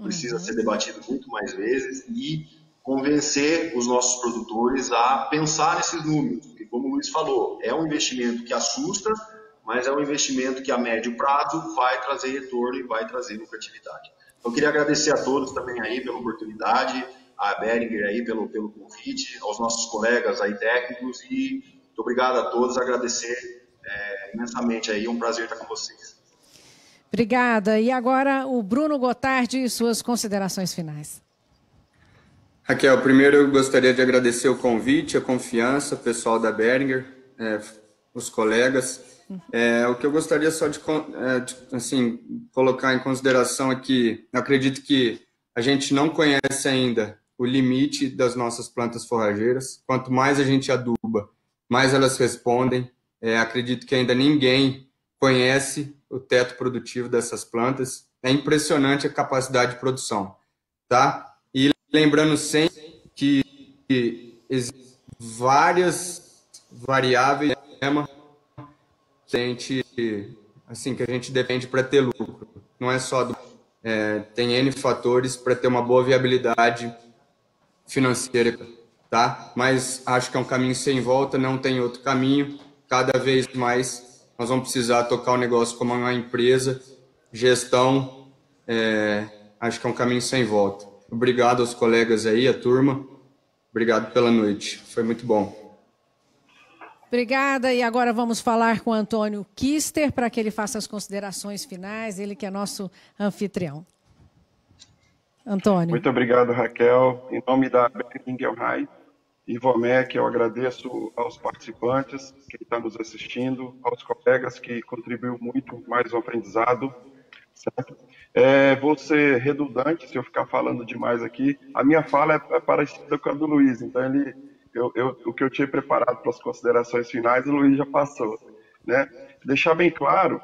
precisa ser debatido muito mais vezes e convencer os nossos produtores a pensar nesses números, porque, como o Luiz falou, é um investimento que assusta, mas é um investimento que a médio prazo vai trazer retorno e vai trazer lucratividade. Então, eu queria agradecer a todos também aí pela oportunidade, a Boehringer aí pelo convite, aos nossos colegas aí técnicos, e muito obrigado a todos, agradecer imensamente aí, um prazer estar com vocês. Obrigada. E agora o Bruno Gotardi e suas considerações finais. Raquel, primeiro eu gostaria de agradecer o convite, a confiança, o pessoal da Boehringer, os colegas. O que eu gostaria só de colocar em consideração é que eu acredito que a gente não conhece ainda o limite das nossas plantas forrageiras. Quanto mais a gente aduba, mais elas respondem. Acredito que ainda ninguém conhece o teto produtivo dessas plantas. É impressionante a capacidade de produção, tá? E lembrando sempre que existem várias variáveis que a gente depende para ter lucro. Não é só tem N fatores para ter uma boa viabilidade financeira, tá? Mas acho que é um caminho sem volta, não tem outro caminho. Cada vez mais nós vamos precisar tocar o negócio como uma empresa, gestão, acho que é um caminho sem volta. Obrigado aos colegas aí, a turma. Obrigado pela noite. Foi muito bom. Obrigada. E agora vamos falar com o Antônio Kister para que ele faça as considerações finais, ele que é nosso anfitrião. Antônio. Muito obrigado, Raquel. Em nome da Bering Ingelheim e Ivomec, eu agradeço aos participantes, quem está nos assistindo, aos colegas que contribuiu muito mais ao aprendizado. Certo? Vou ser redundante se eu ficar falando demais aqui. A minha fala é parecida com a do Luiz, então o que eu tinha preparado para as considerações finais, o Luiz já passou. Né? Deixar bem claro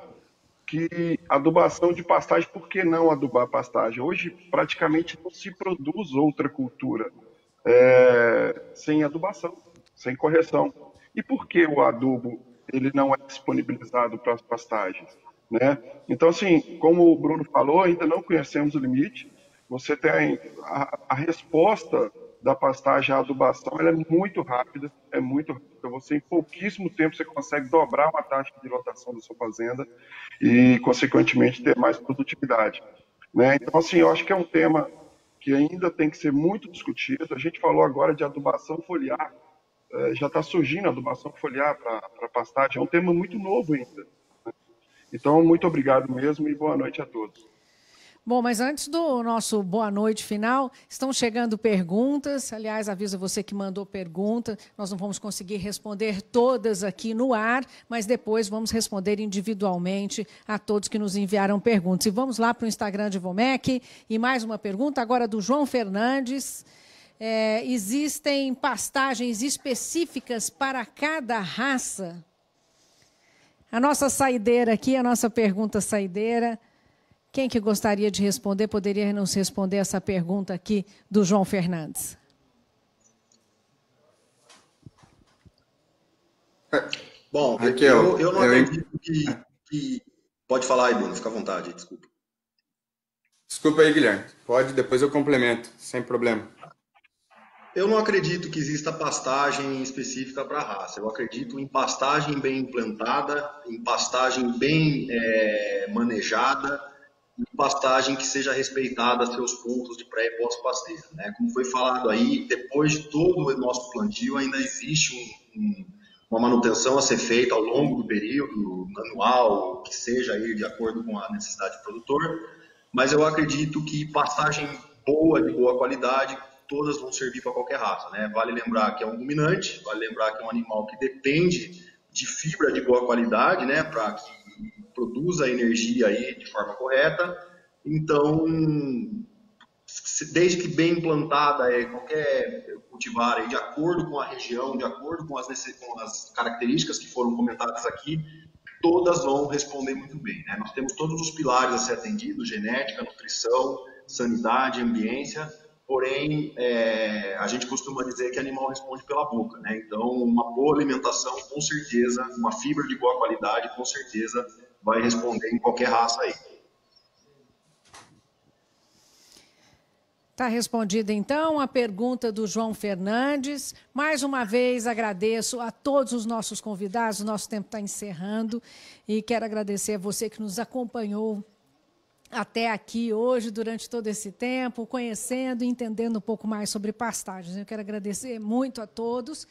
que adubação de pastagem, por que não adubar pastagem? Hoje praticamente não se produz outra cultura sem adubação, sem correção. E por que o adubo ele não é disponibilizado para as pastagens? Né? Então, assim, como o Bruno falou, ainda não conhecemos o limite. Você tem a resposta da pastagem à adubação, ela é muito rápida, Você, em pouquíssimo tempo, você consegue dobrar uma taxa de lotação da sua fazenda e, consequentemente, ter mais produtividade. Né? Então, assim, eu acho que é um tema que ainda tem que ser muito discutido. A gente falou agora de adubação foliar, já está surgindo a adubação foliar para pastagem, é um tema muito novo ainda. Então, muito obrigado mesmo e boa noite a todos. Bom, mas antes do nosso boa noite final, estão chegando perguntas. Aliás, aviso você que mandou pergunta. Nós não vamos conseguir responder todas aqui no ar, mas depois vamos responder individualmente a todos que nos enviaram perguntas. E vamos lá para o Instagram de Ivomec. E mais uma pergunta agora do João Fernandes. Existem pastagens específicas para cada raça? A nossa saideira aqui, a nossa pergunta saideira. Quem que gostaria de responder, poderia nos responder essa pergunta aqui do João Fernandes? Bom, Raquel, eu não acredito que... Pode falar aí, Bruno, fica à vontade, desculpa. Desculpa aí, Guilherme. Pode, depois eu complemento, sem problema. Eu não acredito que exista pastagem específica para a raça. Eu acredito em pastagem bem implantada, em pastagem bem manejada, em pastagem que seja respeitada seus pontos de pré e pós-pasteio. Né? Como foi falado aí, depois de todo o nosso plantio, ainda existe uma manutenção a ser feita ao longo do período, anual, que seja aí de acordo com a necessidade do produtor. Mas eu acredito que pastagem boa, de boa qualidade, todas vão servir para qualquer raça, né? Vale lembrar que é um ruminante, vale lembrar que é um animal que depende de fibra de boa qualidade, né? Para que produza energia aí de forma correta. Então, desde que bem implantada qualquer cultivar aí, de acordo com a região, de acordo com as características que foram comentadas aqui, todas vão responder muito bem, né? Nós temos todos os pilares a ser atendidos: genética, nutrição, sanidade, ambiência. Porém, a gente costuma dizer que animal responde pela boca, né? Então, uma boa alimentação, com certeza, uma fibra de boa qualidade, com certeza, vai responder em qualquer raça aí. Está respondida, então, a pergunta do João Fernandes. Mais uma vez, agradeço a todos os nossos convidados. O nosso tempo está encerrando e quero agradecer a você que nos acompanhou até aqui hoje, durante todo esse tempo, conhecendo e entendendo um pouco mais sobre pastagens. Eu quero agradecer muito a todos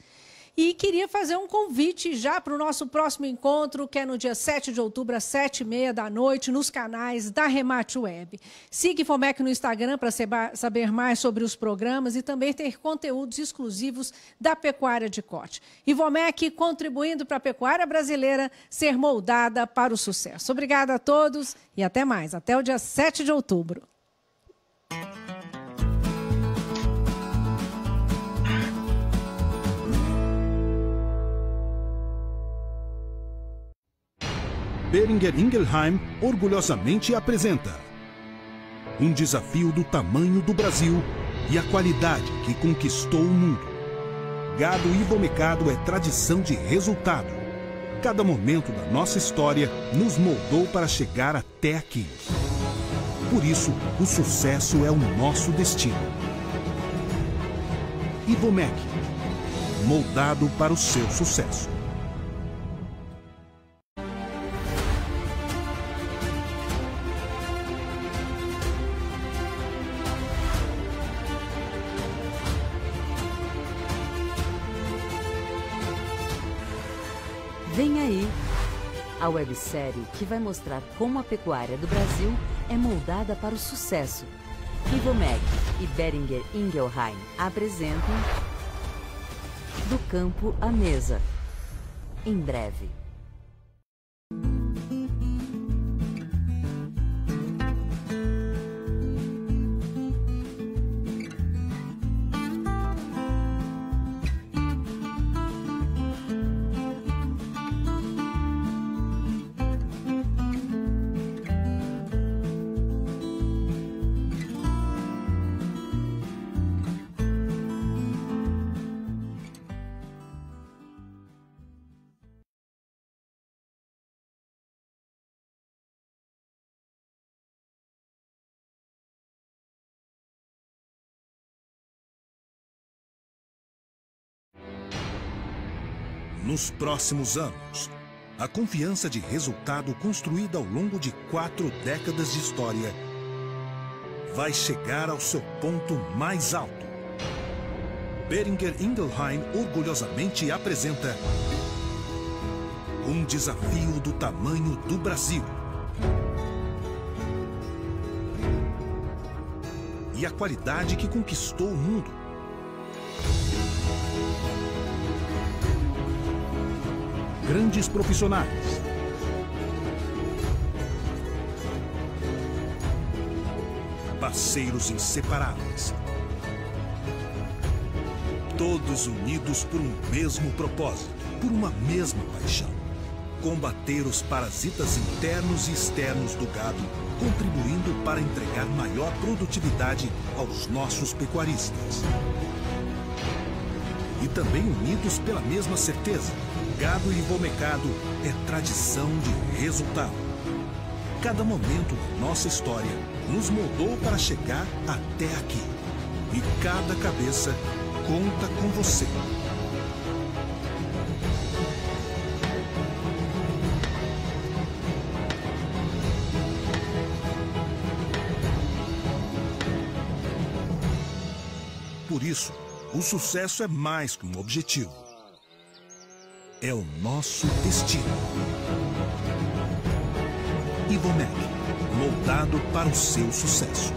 e queria fazer um convite já para o nosso próximo encontro, que é no dia 7 de outubro, às 19h30, nos canais da Remate Web. Siga Ivomec no Instagram para saber mais sobre os programas e também ter conteúdos exclusivos da pecuária de corte. Ivomec contribuindo para a pecuária brasileira ser moldada para o sucesso. Obrigada a todos e até mais. Até o dia 7 de outubro. Bering Ingelheim orgulhosamente apresenta um desafio do tamanho do Brasil e a qualidade que conquistou o mundo. Gado ivomecado é tradição de resultado. Cada momento da nossa história nos moldou para chegar até aqui. Por isso, o sucesso é o nosso destino. Ivomec, moldado para o seu sucesso. aí. A websérie que vai mostrar como a pecuária do Brasil é moldada para o sucesso. Ivomec e Boehringer Ingelheim apresentam Do Campo à Mesa. Em breve. Nos próximos anos, a confiança de resultado construída ao longo de 4 décadas de história vai chegar ao seu ponto mais alto. Boehringer Ingelheim orgulhosamente apresenta um desafio do tamanho do Brasil. E a qualidade que conquistou o mundo. Grandes profissionais, parceiros inseparáveis, todos unidos por um mesmo propósito, por uma mesma paixão: combater os parasitas internos e externos do gado, contribuindo para entregar maior produtividade aos nossos pecuaristas. E também unidos pela mesma certeza: gado ivomecado é tradição de resultado. Cada momento da nossa história nos moldou para chegar até aqui. E cada cabeça conta com você. Por isso, o sucesso é mais que um objetivo. É o nosso destino. Ivomec, moldado para o seu sucesso.